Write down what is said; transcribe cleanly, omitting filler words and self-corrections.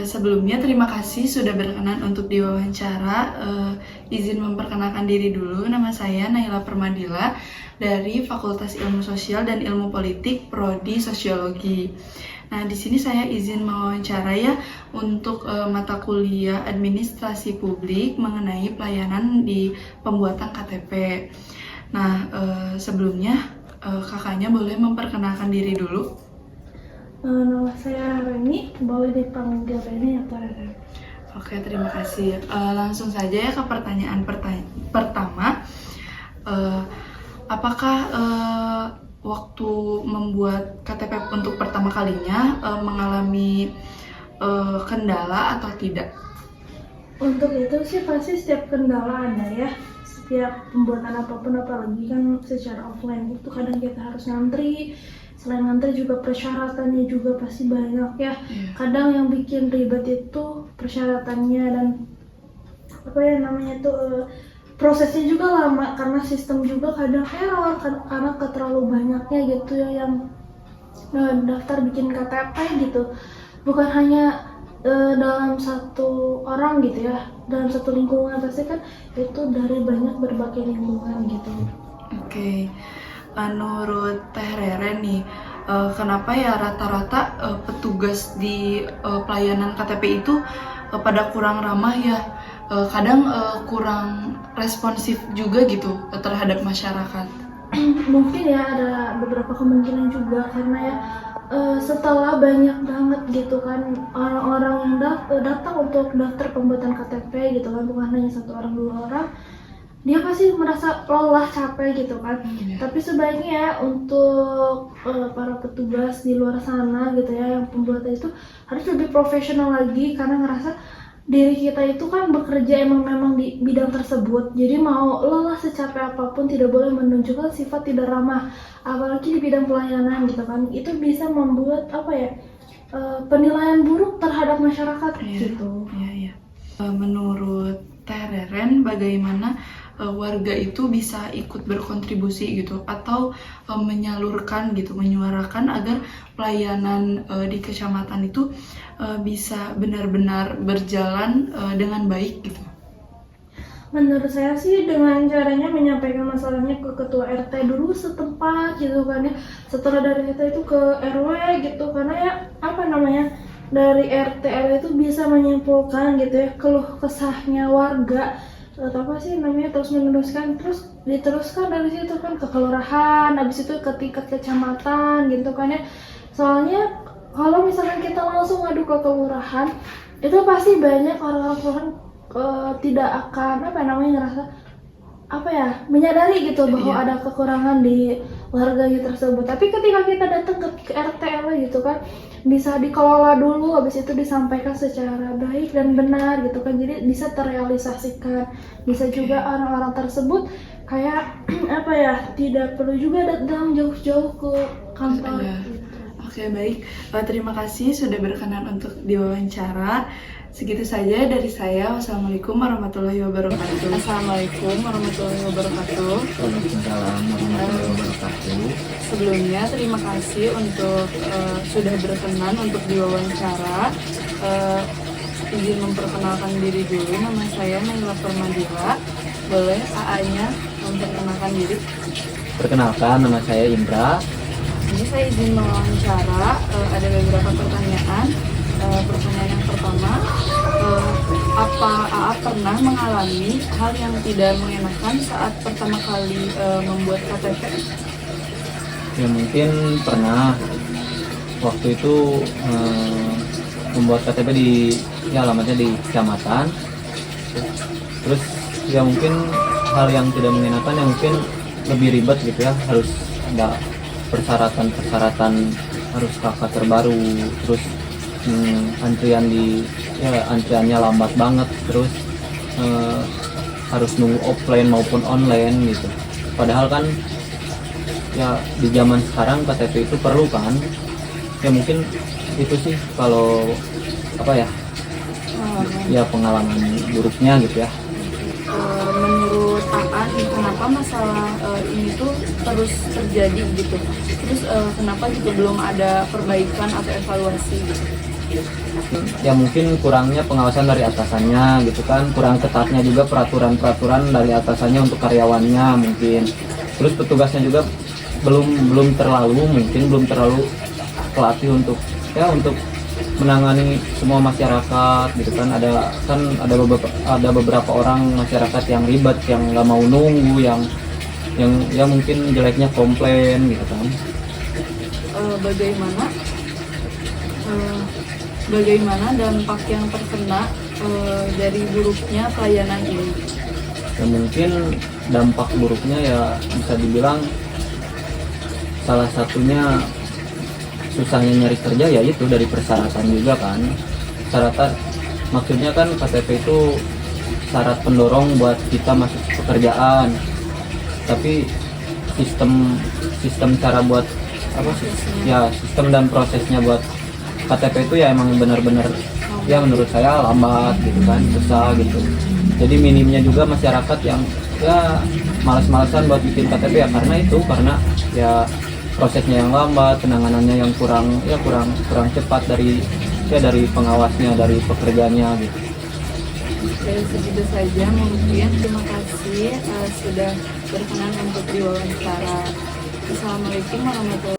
Sebelumnya terima kasih sudah berkenan untuk diwawancara. Izin memperkenalkan diri dulu, nama saya Naila Permadila dari Fakultas Ilmu Sosial dan Ilmu Politik Prodi Sosiologi. Nah, di sini saya izin mewawancara ya untuk mata kuliah Administrasi Publik mengenai pelayanan di pembuatan KTP. Nah, sebelumnya kakaknya boleh memperkenalkan diri dulu. Nama saya Reni, boleh dipanggil Reni atau Reren? Oke, terima kasih. Langsung saja ya ke pertanyaan pertama. Apakah waktu membuat KTP untuk pertama kalinya mengalami kendala atau tidak? Untuk itu sih pasti setiap kendala ada ya. Setiap pembuatan apapun, apalagi kan secara offline itu kadang kita harus ngantri. Selain ngantri juga persyaratannya juga pasti banyak ya. Kadang yang bikin ribet itu persyaratannya dan prosesnya juga lama karena sistem juga kadang error karena terlalu banyaknya gitu ya yang daftar bikin KTP gitu. Bukan hanya dalam satu orang gitu ya, dalam satu lingkungan, pasti kan itu dari banyak berbagai lingkungan gitu. Oke. Menurut Teh Reren nih, kenapa ya rata-rata petugas di pelayanan KTP itu pada kurang ramah ya, kadang kurang responsif juga gitu terhadap masyarakat? Mungkin ya ada beberapa kemungkinan juga karena ya setelah banyak banget gitu kan orang-orang yang datang untuk daftar pembuatan KTP gitu kan, bukan hanya satu orang dua orang, dia pasti merasa lelah, capek gitu kan. Tapi sebaiknya ya untuk para petugas di luar sana gitu ya yang pembuatan itu harus lebih profesional lagi, karena ngerasa diri kita itu kan bekerja memang di bidang tersebut, jadi mau lelah secapek apapun tidak boleh menunjukkan sifat tidak ramah, apalagi di bidang pelayanan gitu kan. Itu bisa membuat penilaian buruk terhadap masyarakat gitu. Iya. Menurut Teh Reren, bagaimana warga itu bisa ikut berkontribusi gitu atau menyalurkan gitu, menyuarakan agar pelayanan di kecamatan itu bisa benar-benar berjalan dengan baik gitu? Menurut saya sih dengan caranya menyampaikan masalahnya ke ketua RT dulu setempat gitu kan ya. Setelah dari RT itu ke RW gitu, karena ya dari RT RW itu bisa menyimpulkan gitu ya keluh kesahnya warga terus meneruskan, terus diteruskan dari situ kan ke kelurahan, habis itu ke tingkat kecamatan gitu kan ya. Soalnya kalau misalkan kita langsung ngadu ke kelurahan, itu pasti banyak orang-orang kelurahan tidak akan ngerasa menyadari gitu bahwa ada kekurangan di warganya tersebut. Tapi ketika kita datang ke RT RW gitu kan, bisa dikelola dulu, habis itu disampaikan secara baik dan benar gitu kan, jadi bisa terrealisasikan. Bisa juga orang-orang tersebut kayak tidak perlu juga datang jauh-jauh ke kantor gitu. Oke, baik. Terima kasih sudah berkenan untuk diwawancara. Segitu saja dari saya. Wassalamualaikum warahmatullahi wabarakatuh. Assalamualaikum warahmatullahi wabarakatuh. Waalaikumsalam warahmatullahi wabarakatuh. Sebelumnya terima kasih untuk sudah berkenan untuk diwawancara. Izin memperkenalkan diri dulu. Nama saya Naila Permadila. Boleh AA-nya memperkenalkan diri? Perkenalkan, nama saya Indra. Ini saya izin mewawancara. Ada beberapa pertanyaan. Pertanyaan yang pertama, apa AA pernah mengalami hal yang tidak mengenakan saat pertama kali membuat KTP? Ya mungkin pernah waktu itu membuat KTP alamatnya di kecamatan. Terus ya mungkin hal yang tidak mengenakan ya mungkin lebih ribet gitu ya, harus ada persyaratan harus kakak terbaru, terus antriannya lambat banget, terus harus nunggu offline maupun online gitu. Padahal kan ya di zaman sekarang KTP itu perlu kan. Ya mungkin itu sih kalau ya pengalaman buruknya gitu ya. Menurut AA kenapa masalah ini tuh terus terjadi gitu? Terus kenapa juga belum ada perbaikan atau evaluasi gitu? Ya mungkin kurangnya pengawasan dari atasannya gitu kan, kurang ketatnya juga peraturan-peraturan dari atasannya untuk karyawannya mungkin. Terus petugasnya juga belum terlalu pelatih untuk menangani semua masyarakat gitu kan. Ada beberapa orang masyarakat yang ribet, yang nggak mau nunggu, yang ya mungkin jeleknya komplain gitu kan. Bagaimana dampak yang terkena dari buruknya pelayanan ini? Ya mungkin dampak buruknya ya bisa dibilang salah satunya susahnya nyari kerja, ya itu dari persyaratan juga kan. Persyaratan maksudnya kan KTP itu syarat pendorong buat kita masuk pekerjaan, tapi sistem cara buat apa sih ya, sistem dan prosesnya buat KTP itu ya emang benar-benar ya menurut saya lambat gitu kan, susah gitu. Jadi minimnya juga masyarakat yang ya malas-malasan buat bikin KTP ya karena ya prosesnya yang lambat, penanganannya yang kurang cepat dari pengawasnya, dari pekerjanya gitu. Oke, segitu saja mungkin. Terima kasih sudah berkenan untuk diwawancara. Assalamualaikum warahmatullahi wabarakatuh.